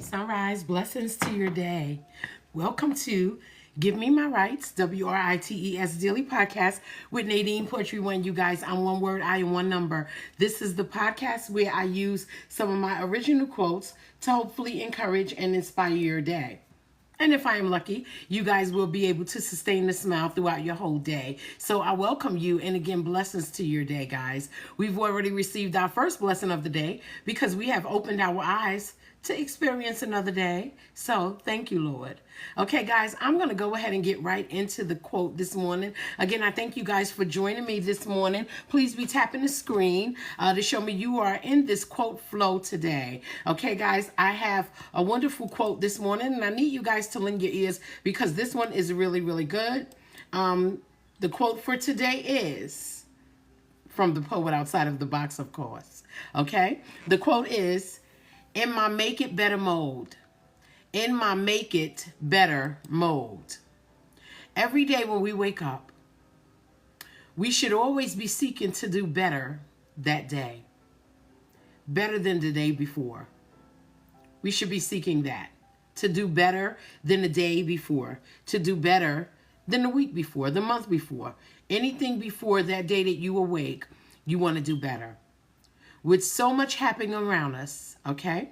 Sunrise, blessings to your day. Welcome to Give Me My Rights, WRITES Daily Podcast with Nadine Poetry One. You guys, I'm one word, I am one number. This is the podcast where I use some of my original quotes to hopefully encourage and inspire your day. And if I am lucky, you guys will be able to sustain the smile throughout your whole day. So I welcome you, and again, blessings to your day, guys. We've already received our first blessing of the day because we have opened our eyes to experience another day. So thank you, Lord. Okay, guys, I'm going to go ahead and get right into the quote this morning. Again, I thank you guys for joining me this morning. Please be tapping the screen to show me you are in this quote flow today. Okay, guys, I have a wonderful quote this morning, and I need you guys to lend your ears because this one is really, really good. The quote for today is from the poet outside of the box, of course. Okay, the quote is, in my make it better mode. In my make it better mode. Every day when we wake up, we should always be seeking to do better that day. Better than the day before. We should be seeking that. To do better than the day before. To do better than the week before, the month before. Anything before that day that you awake, you want to do better. With so much happening around us, okay,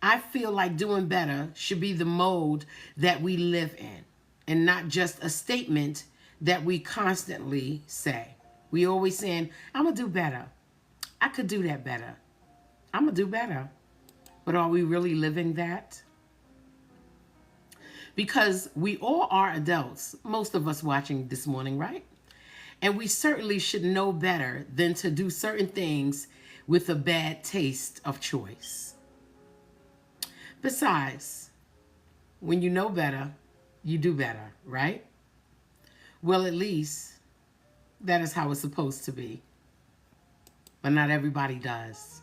I feel like doing better should be the mode that we live in and not just a statement that we constantly say. We always saying, I'm going to do better. I could do that better. I'm going to do better. But are we really living that? Because we all are adults, most of us watching this morning, right? And we certainly should know better than to do certain things with a bad taste of choice. Besides, when you know better, you do better, right? Well, at least that is how it's supposed to be. But not everybody does.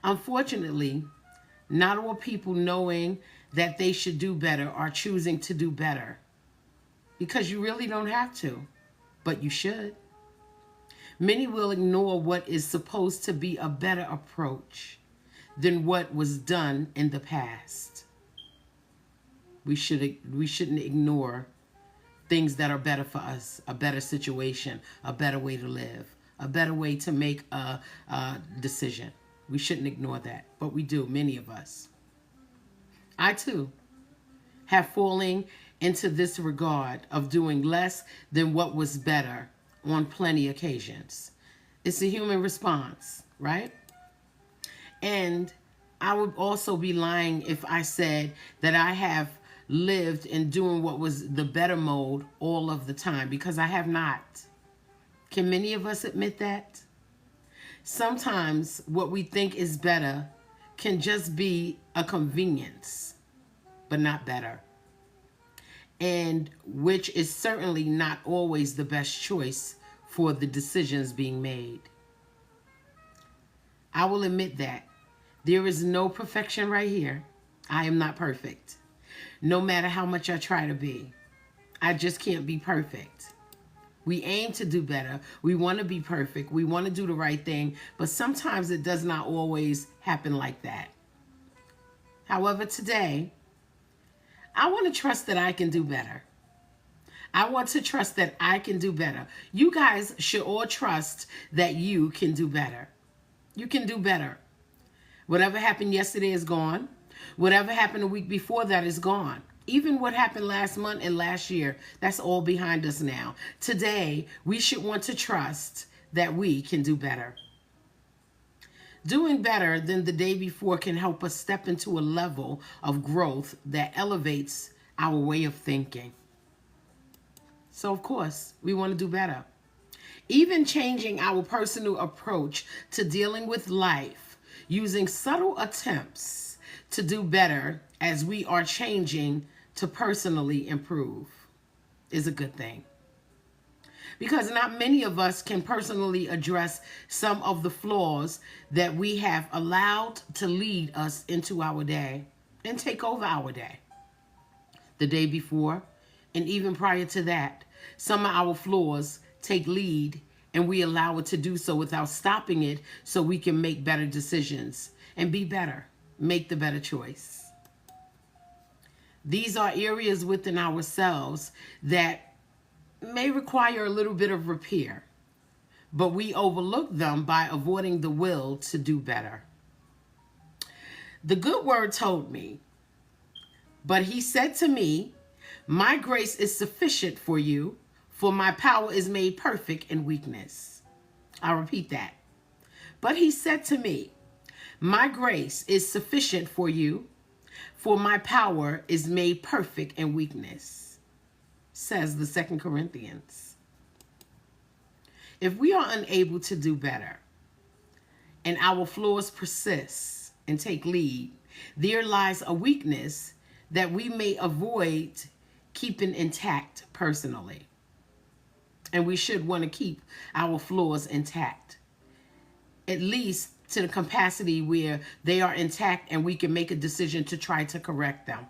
Unfortunately, not all people knowing that they should do better are choosing to do better. Because you really don't have to, but you should. Many will ignore what is supposed to be a better approach than what was done in the past. We shouldn't ignore things that are better for us, a better situation, a better way to live, a better way to make a decision. We shouldn't ignore that, but we do, many of us. I too have fallen into this regard of doing less than what was better on plenty occasions. It's a human response, right? And I would also be lying if I said that I have lived in doing what was the better mode all of the time, because I have not. Can many of us admit that? Sometimes what we think is better can just be a convenience, but not better. And which is certainly not always the best choice for the decisions being made. I will admit that. There is no perfection right here. I am not perfect. No matter how much I try to be. I just can't be perfect. We aim to do better. We want to be perfect. We want to do the right thing. But sometimes it does not always happen like that. However, today, I want to trust that I can do better. I want to trust that I can do better. You guys should all trust that you can do better. You can do better. Whatever happened yesterday is gone. Whatever happened the week before that is gone. Even what happened last month and last year, that's all behind us now. Today, we should want to trust that we can do better. Doing better than the day before can help us step into a level of growth that elevates our way of thinking. So, of course, we want to do better. Even changing our personal approach to dealing with life, using subtle attempts to do better as we are changing to personally improve, is a good thing. Because not many of us can personally address some of the flaws that we have allowed to lead us into our day and take over our day. The day before, and even prior to that, some of our flaws take lead and we allow it to do so without stopping it so we can make better decisions and be better, make the better choice. These are areas within ourselves that may require a little bit of repair, but we overlook them by avoiding the will to do better. The good word told me, but he said to me, my grace is sufficient for you, for my power is made perfect in weakness. I'll repeat that. But he said to me, my grace is sufficient for you, for my power is made perfect in weakness, says the 2 Corinthians. If we are unable to do better and our flaws persist and take lead, there lies a weakness that we may avoid keeping intact personally. And we should want to keep our flaws intact, at least to the capacity where they are intact and we can make a decision to try to correct them.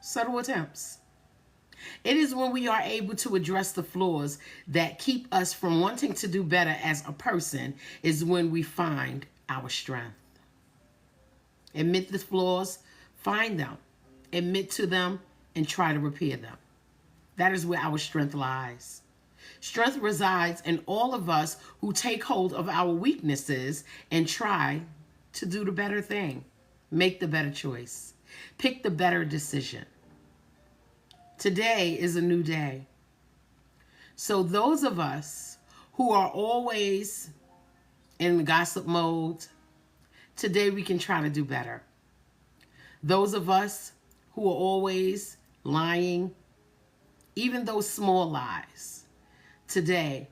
Subtle attempts. It is when we are able to address the flaws that keep us from wanting to do better as a person is when we find our strength. Admit the flaws, find them, admit to them, and try to repair them. That is where our strength lies. Strength resides in all of us who take hold of our weaknesses and try to do the better thing, make the better choice, pick the better decision. Today is a new day. So those of us who are always in gossip mode, today we can try to do better. Those of us who are always lying, even those small lies, today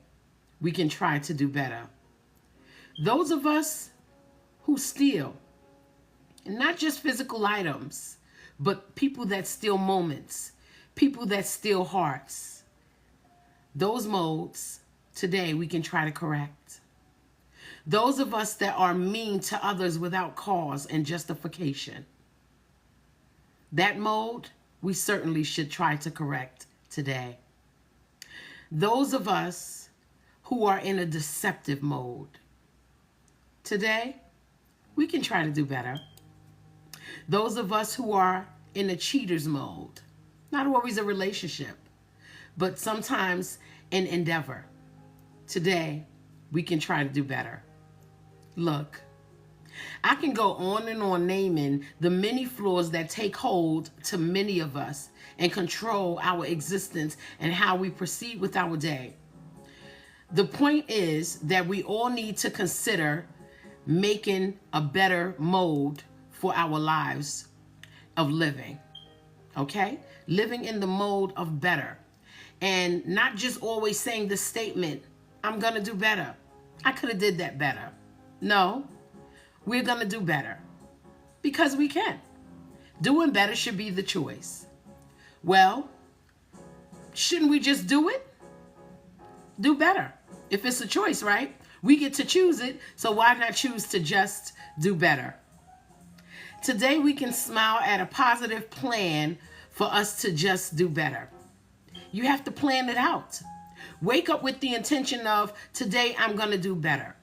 we can try to do better. Those of us who steal, and not just physical items, but people that steal moments, people that steal hearts, those modes, today we can try to correct. Those of us that are mean to others without cause and justification, that mode we certainly should try to correct today. Those of us who are in a deceptive mode, today we can try to do better. Those of us who are in a cheater's mode, not always a relationship, but sometimes an endeavor, today we can try to do better. Look, I can go on and on naming the many flaws that take hold to many of us and control our existence and how we proceed with our day. The point is that we all need to consider making a better mode for our lives of living, okay? Living in the mode of better, and not just always saying the statement, I'm gonna do better. I could have did that better. No, we're gonna do better because we can. Doing better should be the choice. Well, shouldn't we just do it? Do better. If it's a choice, right? We get to choose it, so why not choose to just do better? Today we can smile at a positive plan for us to just do better. You have to plan it out. Wake up with the intention of, today I'm going to do better.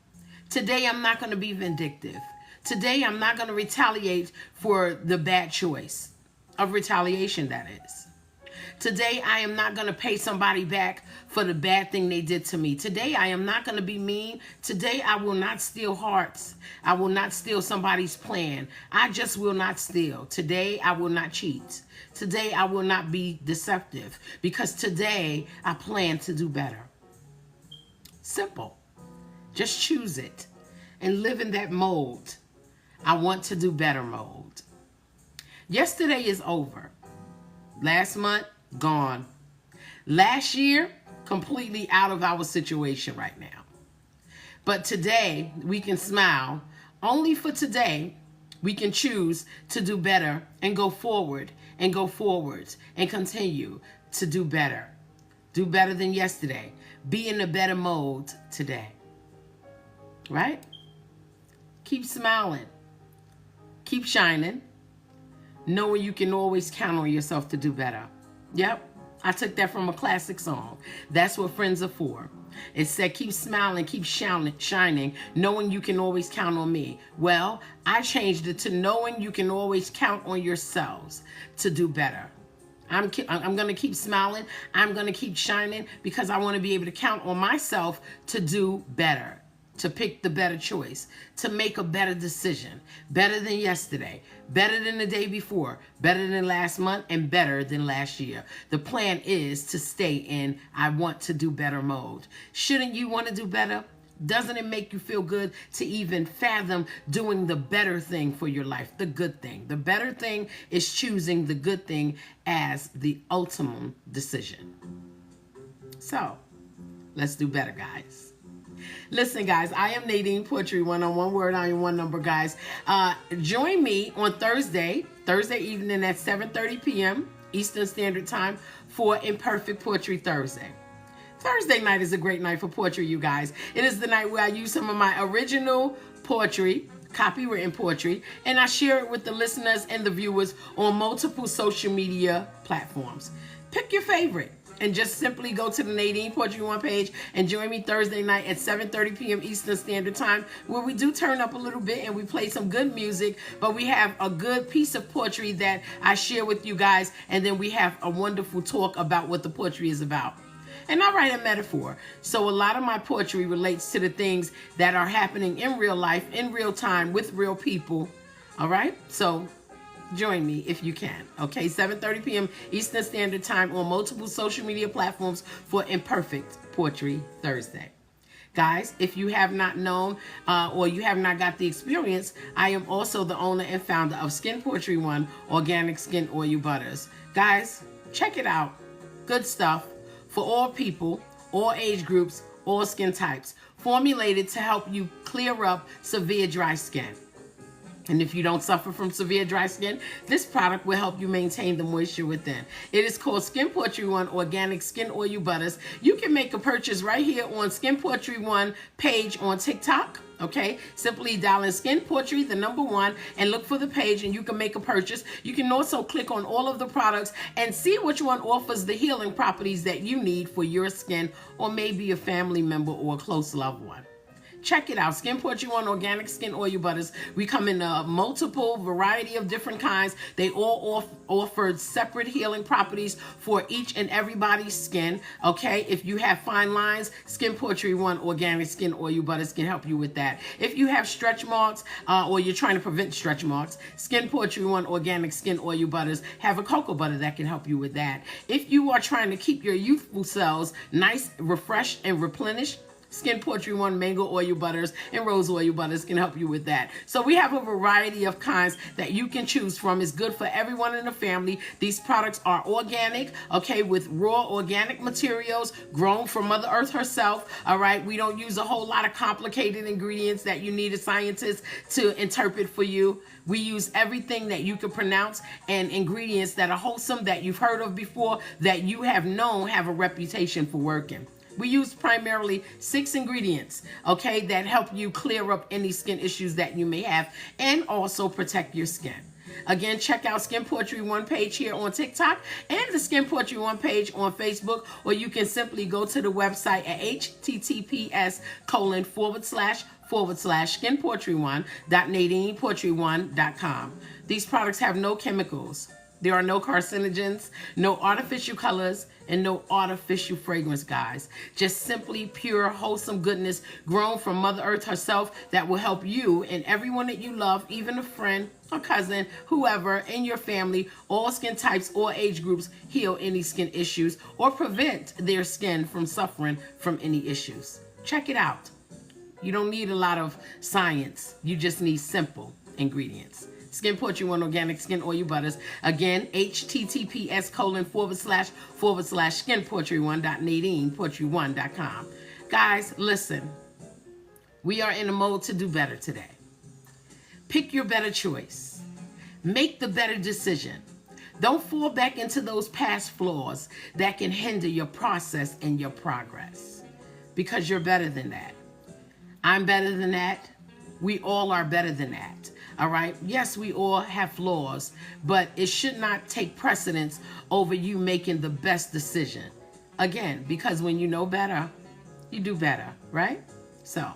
Today I'm not going to be vindictive. Today I'm not going to retaliate for the bad choice of retaliation, that is. Today I am not going to pay somebody back for the bad thing they did to me. Today I am not going to be mean. Today I will not steal hearts. I will not steal somebody's plan. I just will not steal. Today I will not cheat. Today I will not be deceptive, because today I plan to do better. Simple. Just choose it and live in that mode. I want to do better mode. Yesterday is over. Last month, gone. Last year, completely out of our situation right now. But today, we can smile. Only for today, we can choose to do better and go forward and go forwards and continue to do better. Do better than yesterday. Be in a better mode today. Right? Keep smiling. Keep shining. Knowing you can always count on yourself to do better. Yep. I took that from a classic song. That's what friends are for. It said, keep smiling, keep shining, knowing you can always count on me. Well, I changed it to knowing you can always count on yourselves to do better. I'm going to keep smiling. I'm going to keep shining because I want to be able to count on myself to do better, to pick the better choice, to make a better decision, better than yesterday, better than the day before, better than last month, and better than last year. The plan is to stay in I want to do better mode. Shouldn't you want to do better? Doesn't it make you feel good to even fathom doing the better thing for your life, the good thing? The better thing is choosing the good thing as the ultimate decision. So, let's do better, guys. Listen, guys, I am Nadine Poetry, one word, I am one number, guys. Join me on Thursday evening at 7:30 p.m. Eastern Standard Time for Imperfect Poetry Thursday. Thursday night is a great night for poetry, you guys. It is the night where I use some of my original poetry, copywritten poetry, and I share it with the listeners and the viewers on multiple social media platforms. Pick your favorite and just simply go to the Nadine Poetry One page and join me Thursday night at 7:30 p.m. Eastern Standard Time, where we do turn up a little bit and we play some good music, but we have a good piece of poetry that I share with you guys, and then we have a wonderful talk about what the poetry is about. And I write a metaphor. So a lot of my poetry relates to the things that are happening in real life, in real time, with real people. All right? So join me if you can. Okay? 7:30 p.m. Eastern Standard Time on multiple social media platforms for Imperfect Poetry Thursday. Guys, if you have not known or you have not got the experience, I am also the owner and founder of Skin Poetry One Organic Skin Oil Butters. Guys, check it out. Good stuff. For all people, all age groups, all skin types, formulated to help you clear up severe dry skin. And if you don't suffer from severe dry skin, this product will help you maintain the moisture within. It is called Skin Poetry One Organic Skin Oil Butters. You can make a purchase right here on Skin Poetry One page on TikTok. Okay, simply dial in Skin Poetry, the number 1, and look for the page, and you can make a purchase. You can also click on all of the products and see which one offers the healing properties that you need for your skin, or maybe a family member or a close loved one. Check it out. Skin Poetry One Organic Skin Oil Butters. We come in a multiple variety of different kinds. They all offer separate healing properties for each and everybody's skin. Okay, if you have fine lines, Skin Poetry One Organic Skin Oil Butters can help you with that. If you have stretch marks or you're trying to prevent stretch marks, Skin Poetry One Organic Skin Oil Butters have a cocoa butter that can help you with that. If you are trying to keep your youthful cells nice, refreshed, and replenished, Skin Poetry One Mango Oil Butters and Rose Oil Butters can help you with that. So we have a variety of kinds that you can choose from. It's good for everyone in the family. These products are organic, okay, with raw organic materials grown from Mother Earth herself, all right? We don't use a whole lot of complicated ingredients that you need a scientist to interpret for you. We use everything that you can pronounce and ingredients that are wholesome, that you've heard of before, that you have known have a reputation for working. We use primarily 6 ingredients, okay, that help you clear up any skin issues that you may have and also protect your skin. Again, check out Skin Poetry One page here on TikTok and the Skin Poetry One page on Facebook, or you can simply go to the website at https://skinpoetry1.nadinepoetry1.com. These products have no chemicals. There are no carcinogens, no artificial colors, and no artificial fragrance, guys. Just simply pure, wholesome goodness grown from Mother Earth herself that will help you and everyone that you love, even a friend, a cousin, whoever in your family, all skin types, all age groups, heal any skin issues or prevent their skin from suffering from any issues. Check it out. You don't need a lot of science. You just need simple ingredients. Skin Poetry One Organic Skin Oil Butters. Again, https://skinpoetry1.nadinepoetry1.com. Guys, listen. We are in a mode to do better today. Pick your better choice. Make the better decision. Don't fall back into those past flaws that can hinder your process and your progress. Because you're better than that. I'm better than that. We all are better than that. All right. Yes, we all have flaws, but it should not take precedence over you making the best decision. Again, because when you know better, you do better, right? So,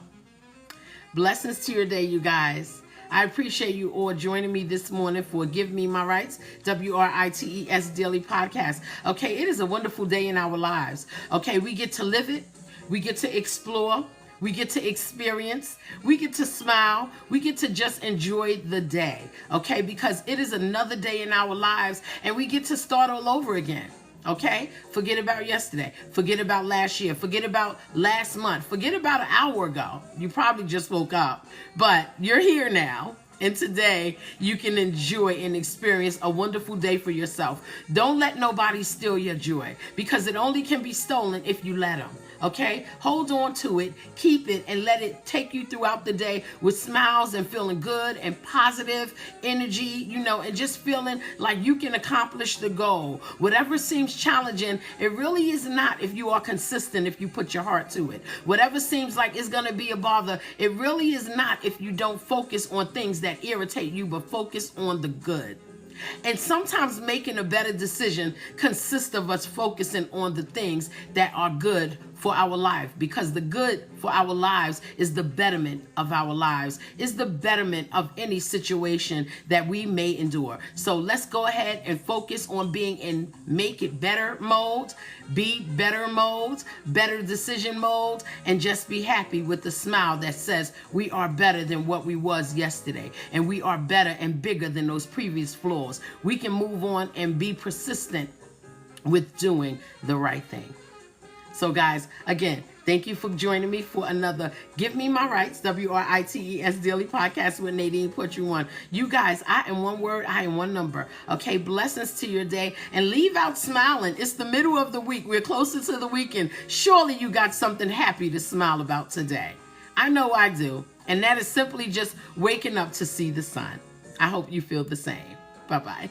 blessings to your day, you guys. I appreciate you all joining me this morning for Give Me My Rights, WRITES Daily Podcast. Okay, it is a wonderful day in our lives. Okay, we get to live it. We get to explore. We get to experience. We get to smile. We get to just enjoy the day. Okay, because it is another day in our lives and we get to start all over again. Okay? Forget about yesterday. Forget about last year. Forget about last month. Forget about an hour ago. You probably just woke up, but you're here now. And today you can enjoy and experience a wonderful day for yourself. Don't let nobody steal your joy, because it only can be stolen if you let them. Okay? Hold on to it, keep it, and let it take you throughout the day with smiles and feeling good and positive energy, and just feeling like you can accomplish the goal. Whatever seems challenging, it really is not if you are consistent, if you put your heart to it. Whatever seems like it's going to be a bother, it really is not if you don't focus on things that irritate you, but focus on the good. And sometimes making a better decision consists of us focusing on the things that are good for our life, because the good for our lives is the betterment of our lives, is the betterment of any situation that we may endure. So let's go ahead and focus on being in make it better mode, be better mode, better decision mode, and just be happy with the smile that says we are better than what we was yesterday, and we are better and bigger than those previous flaws. We can move on and be persistent with doing the right thing. So guys, again, thank you for joining me for another Give Me My Rights, WRITES Daily Podcast with Nadine Poetry One. You guys, I am one word, I am one number. Okay, blessings to your day, and leave out smiling. It's the middle of the week. We're closer to the weekend. Surely you got something happy to smile about today. I know I do. And that is simply just waking up to see the sun. I hope you feel the same. Bye-bye.